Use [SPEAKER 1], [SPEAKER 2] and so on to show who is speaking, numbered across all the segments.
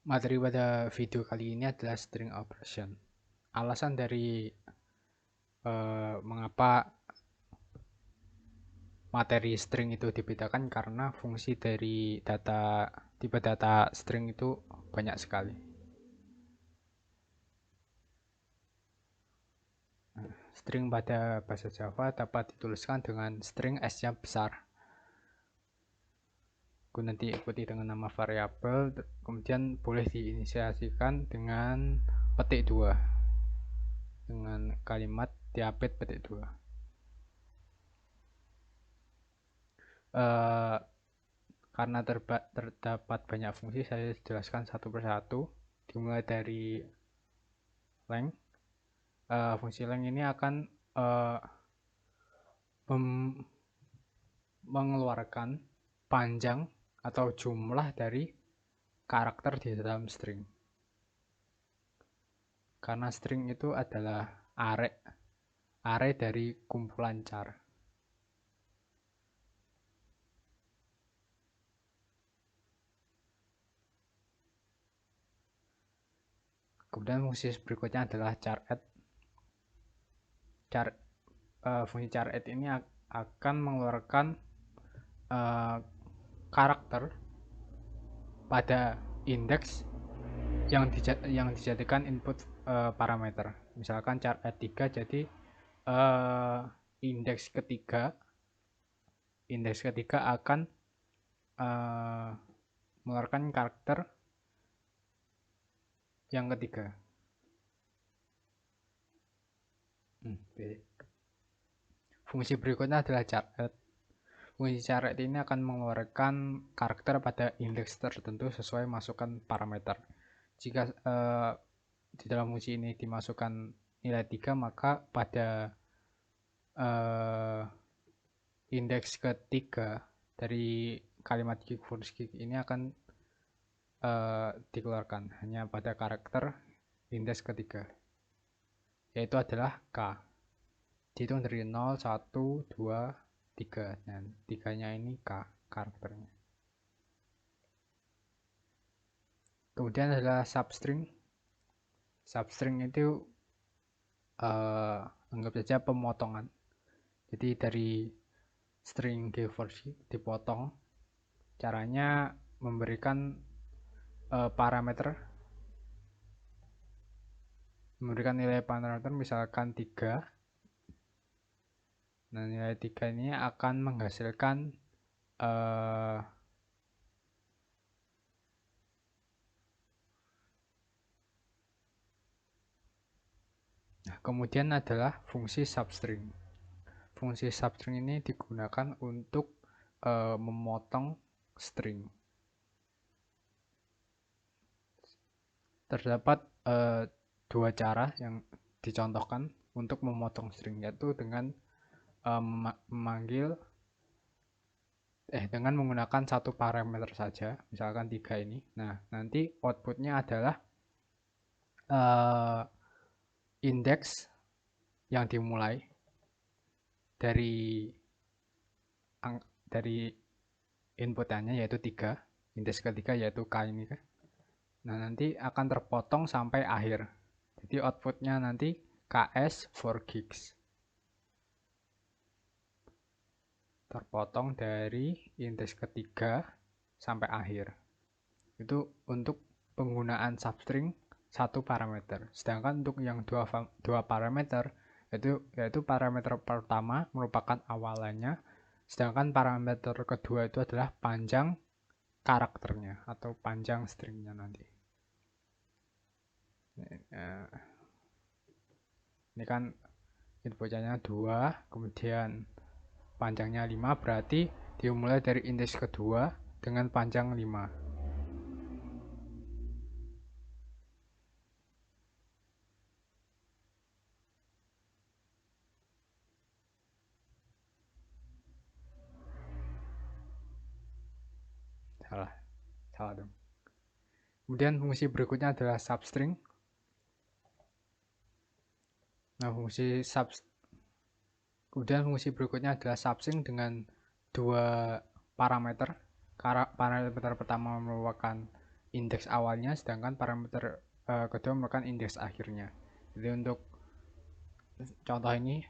[SPEAKER 1] Materi pada video kali ini adalah string operation. Alasan dari mengapa materi string itu dibedakan karena fungsi dari tipe data string itu banyak sekali. String pada bahasa Java dapat dituliskan dengan string S-nya besar. Nanti ikuti dengan nama variabel, kemudian boleh diinisiasikan dengan petik 2 dengan kalimat diapit petik 2. Karena terdapat banyak fungsi, saya jelaskan satu persatu. Dimulai dari length. Fungsi length ini akan mengeluarkan panjang atau jumlah dari karakter di dalam string. Karena string itu adalah array dari kumpulan char. Kemudian fungsi berikutnya adalah char add. Fungsi char add ini akan mengeluarkan karakter pada indeks yang dijadikan input parameter. Misalkan char add 3 jadi indeks ketiga akan mengeluarkan karakter yang ketiga. Fungsi berikutnya adalah char add. Fungsi char add ini akan mengeluarkan karakter pada indeks tertentu sesuai masukan parameter. Jika di dalam fungsi ini dimasukkan nilai 3, maka pada indeks ketiga dari kalimat gig for gig ini akan dikeluarkan hanya pada karakter indeks ketiga, yaitu adalah K. Dihitung dari 0, 1, 2, 3. Dan 3-nya ini K karakternya. Kemudian adalah substring. Substring itu anggap saja pemotongan. Jadi dari string G4G dipotong. Caranya memberikan nilai parameter misalkan 3. Nah, nilai 3 ini akan menghasilkan kemudian adalah fungsi substring. Fungsi substring ini digunakan untuk memotong string. Terdapat dua cara yang dicontohkan untuk memotong string, yaitu dengan dengan menggunakan satu parameter saja, misalkan 3 ini. Nah, nanti outputnya adalah indeks yang dimulai dari inputannya yaitu 3, indeks ketiga yaitu K ini kan. Nah, nanti akan terpotong sampai akhir. Jadi outputnya nanti KS for gigs. Terpotong dari indeks ketiga sampai akhir. Itu untuk penggunaan substring satu parameter. Sedangkan untuk yang dua parameter yaitu parameter pertama merupakan awalannya, sedangkan parameter kedua itu adalah panjang karakternya atau panjang stringnya nanti. Ini kan inputnya 2, kemudian panjangnya 5, berarti dimulai dari indeks kedua dengan panjang 5. Salah dong. Kemudian fungsi berikutnya adalah substring. Nah, kemudian fungsi berikutnya adalah substring dengan dua parameter. Parameter pertama merupakan indeks awalnya, sedangkan parameter kedua merupakan indeks akhirnya. Jadi untuk contoh ini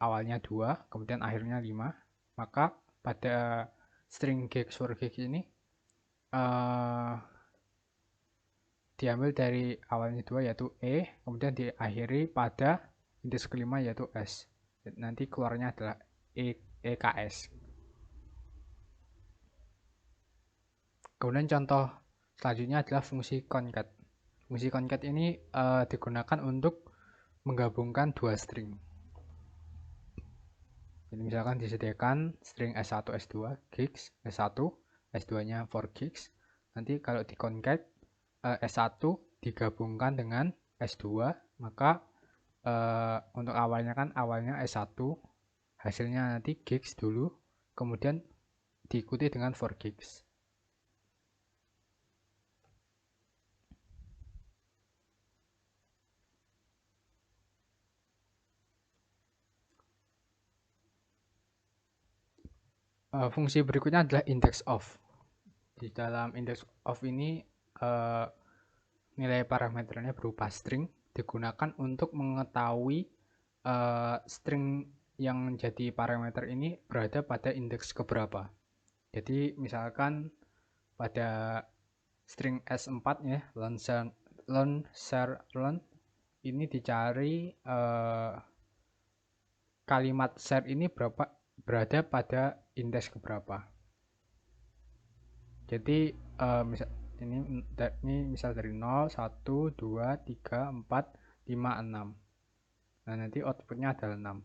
[SPEAKER 1] awalnya 2, kemudian akhirnya 5, maka pada string gigs for gigs ini diambil dari awalnya 2 yaitu E, kemudian diakhiri pada indeks kelima yaitu S. Nanti keluarnya adalah EKS. Kemudian contoh selanjutnya adalah fungsi concat. Fungsi concat ini digunakan untuk menggabungkan dua string. Jadi misalkan disediakan string S1, S2, gigs, S1, S2-nya 4 gigs. Nanti kalau di concat S1 digabungkan dengan S2, maka untuk awalnya kan awalnya S1, hasilnya nanti gigs dulu, kemudian diikuti dengan 4 gigs. Fungsi berikutnya adalah index of. Di dalam index of ini nilai parameternya berupa string digunakan untuk mengetahui string yang jadi parameter ini berada pada indeks keberapa. Jadi misalkan pada string S4 ya, learn share learn ini dicari kalimat share ini berada pada indeks keberapa. Jadi ini misal dari 0, 1, 2, 3, 4, 5, 6. Nah, nanti outputnya adalah 6.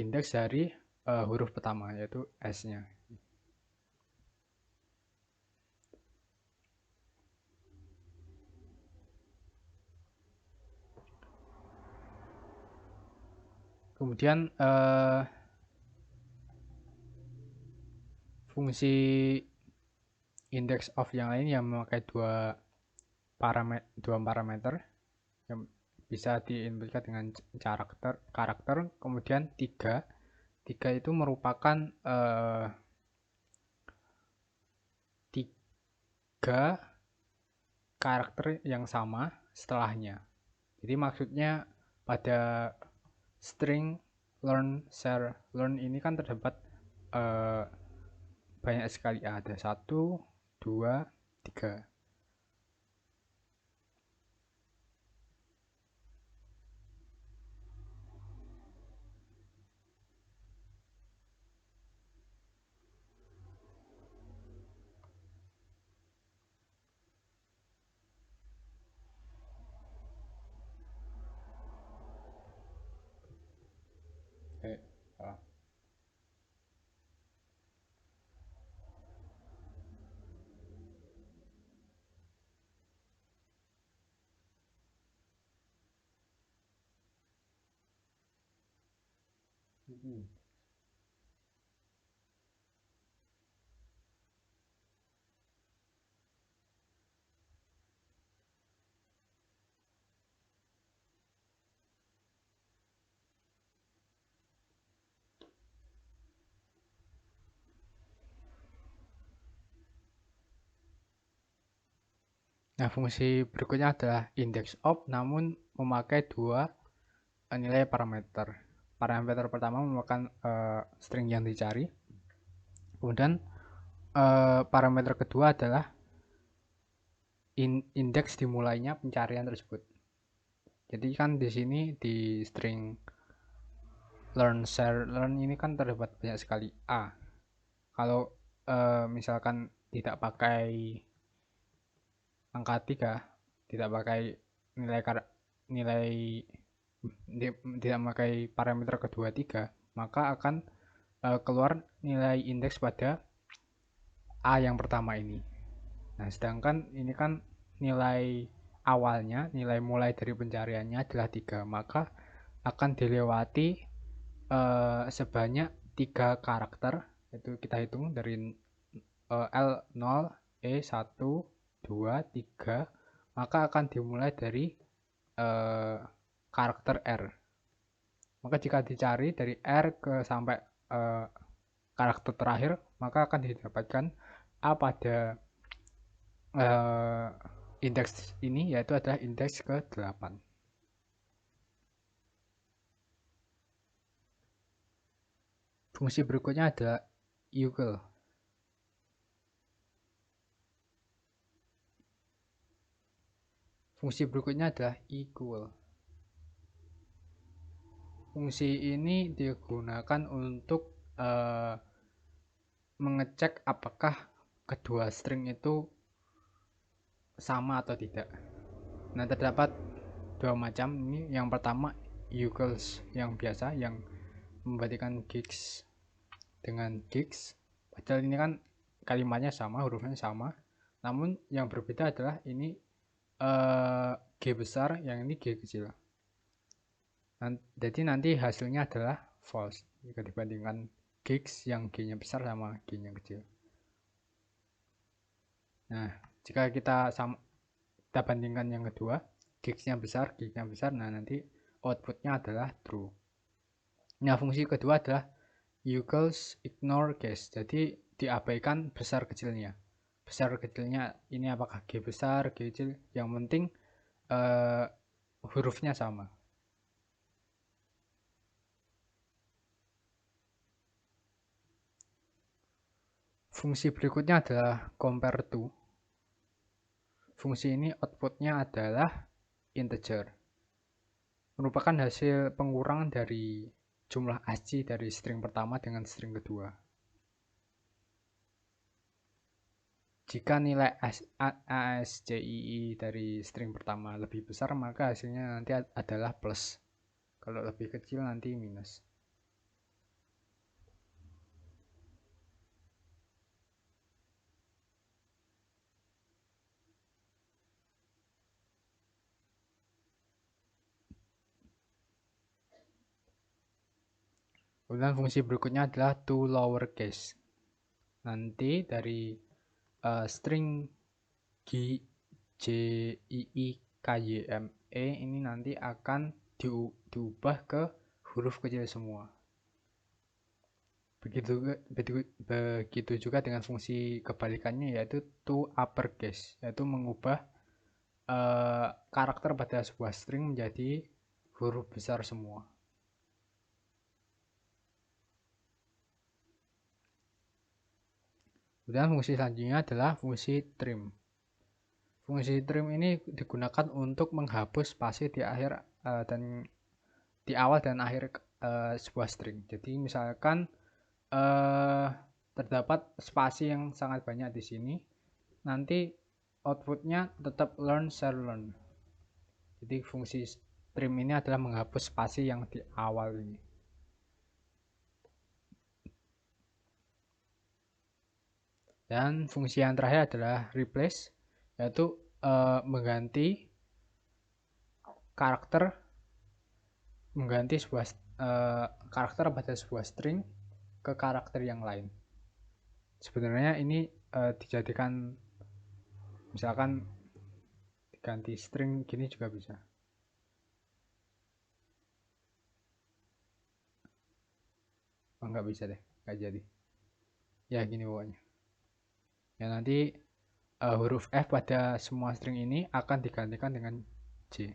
[SPEAKER 1] Indeks dari huruf pertama yaitu S-nya. Kemudian fungsi index of yang lain yang memakai dua parameter yang bisa diinputkan dengan karakter, kemudian 3 itu merupakan 3 karakter yang sama setelahnya. Jadi maksudnya pada string learn share learn ini kan terdapat banyak sekali, ada 1, 2, 3. Nah, fungsi berikutnya adalah index of, namun memakai dua nilai parameter. Parameter pertama merupakan string yang dicari. Kemudian parameter kedua adalah indeks dimulainya pencarian tersebut. Jadi kan di sini di string learn share learn ini kan terdapat banyak sekali A. Kalau misalkan tidak pakai angka 3, tidak pakai nilai tidak memakai parameter kedua 3, maka akan keluar nilai indeks pada A yang pertama ini. Nah, sedangkan ini kan nilai awalnya, nilai mulai dari pencariannya adalah 3, maka akan dilewati sebanyak 3 karakter, itu kita hitung dari L0, E1, 2, 3, maka akan dimulai dari karakter R. Maka jika dicari dari R sampai karakter terakhir, maka akan didapatkan A pada indeks ini, yaitu adalah indeks ke-8. Fungsi berikutnya adalah equal. Fungsi berikutnya adalah equal. Fungsi ini digunakan untuk mengecek apakah kedua string itu sama atau tidak. Nah, terdapat dua macam ini. Yang pertama equals yang biasa, yang membandingkan gigs dengan gigs. Padahal ini kan kalimatnya sama, hurufnya sama. Namun yang berbeda adalah ini G besar, yang ini G kecil. Jadi nanti hasilnya adalah false jika dibandingkan gigs yang G-nya besar sama G-nya kecil. Nah, jika kita bandingkan yang kedua, gigs-nya besar, G-nya besar, nah nanti outputnya adalah true. Nah, fungsi kedua adalah equals ignore case. Jadi diabaikan besar kecilnya. Besar kecilnya ini apakah G besar, G kecil, yang penting hurufnya sama. Fungsi berikutnya adalah compare to. Fungsi ini outputnya adalah integer. Merupakan hasil pengurangan dari jumlah ASCII dari string pertama dengan string kedua. Jika nilai ASCII dari string pertama lebih besar, maka hasilnya nanti adalah plus. Kalau lebih kecil nanti minus. Kemudian fungsi berikutnya adalah to lowercase. Nanti dari string G, J, I, I, K, Y, M, E ini nanti akan diubah ke huruf kecil semua. Begitu juga dengan fungsi kebalikannya, yaitu to uppercase, yaitu mengubah karakter pada sebuah string menjadi huruf besar semua. Kemudian fungsi selanjutnya adalah fungsi trim. Fungsi trim ini digunakan untuk menghapus spasi di akhir dan di awal dan akhir sebuah string. Jadi misalkan terdapat spasi yang sangat banyak di sini, nanti outputnya tetap learn share learn. Jadi fungsi trim ini adalah menghapus spasi yang di awal ini. Dan fungsi yang terakhir adalah replace, yaitu mengganti karakter pada sebuah string ke karakter yang lain. Sebenarnya ini dijadikan, misalkan diganti string gini juga bisa. Oh, nggak bisa deh, nggak jadi. Ya gini pokoknya. Ya nanti huruf F pada semua string ini akan digantikan dengan J.